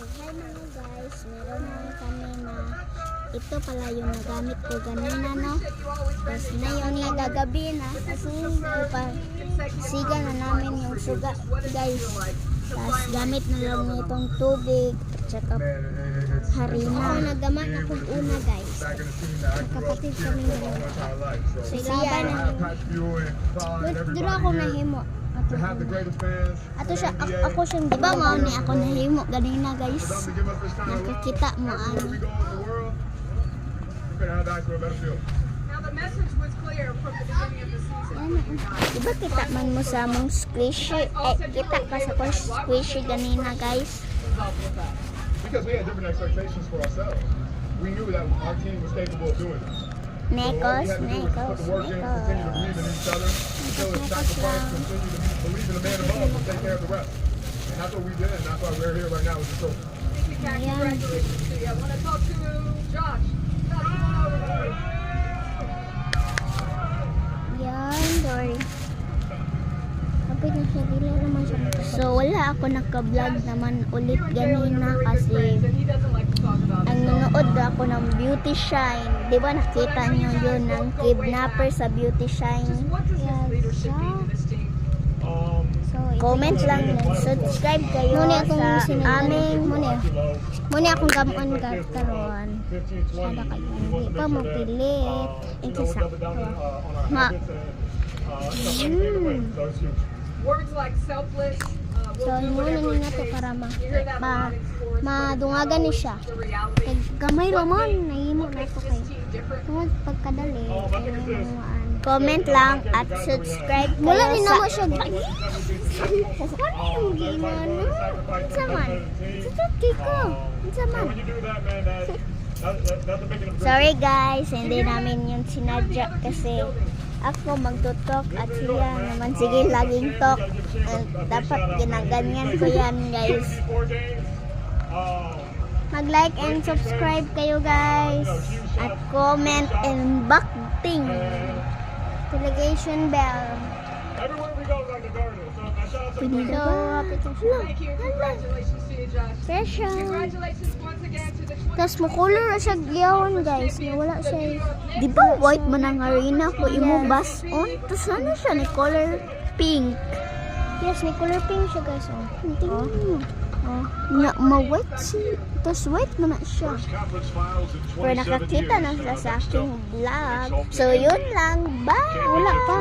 Hi mga guys, meron na kami na ito pala yung nagamit ko ganina, no? Tapos ngayon nagagabi na kasi siga na namin yung suga guys. Tapos gamit na lang itong tubig at saka harina. Nagama na kung una guys. Kapatid kami na siya na dito ako nahimo. Ato siya, ako siyang diba mo ni ako nahimo ganina guys. Nakikita mo ano. Diba kita man mo sa mong squishy, kita ka sa kong squishy ganina guys. Because we had different expectations for ourselves. We knew that our team was capable of doing this. Nekos. Continue to believe in each other, until it's sacrifice, continue to believe in the man above and take care of the rest. And that's what we did, and that's why we're here right now with the trophy. Congratulations to you. I want to talk to Josh. Josh, come on over here. Yan, sorry. Kapit na siya, dili naman siya. So, wala ako naka-vlog naman ulit ganina kasi ang nanood ako ng Beauty Shine. Di ba nakita nyo yun ng kidnapper sa Beauty Shine? Yes. So, comment lang yan. Subscribe kayo sa aming muna akong gamon karon. Sada kayo. Hindi pa mo pilit. Ikisakto. Words like selfless. So, muna nina to para madungagan ni siya. Gamay naman, nahimo na ito kayo. Tungod pagkadali. Comment lang at subscribe kayo Wala din sa... naman siya. Ano yung ginawa no? Saman. Susuki ko. Saman. Sorry guys, hindi namin yun sinadya kasi ako magtutok at siya naman sige laging talk. Dapat ginaganyan ko yan guys. Mag-like and subscribe kayo guys. At comment and backting. Notification bell. Everywhere we go is like the garden. So if I saw some So, hapit na siya. Thank you. Congratulations to you, Josh. Pressure. Congratulations once again to the twins. Tapos makulor na siya giyawan guys. Wala siya. Di ba white man ang arena ko imo bason? Tapos ano siya ni color pink. Yes, ni color pink siya guys. Oh. Tingnan mo. Oh. Ma-white siya. Tapos white man na siya. Pero nakakita na siya sa aking vlog. So yun lang. Bye! Wala pa.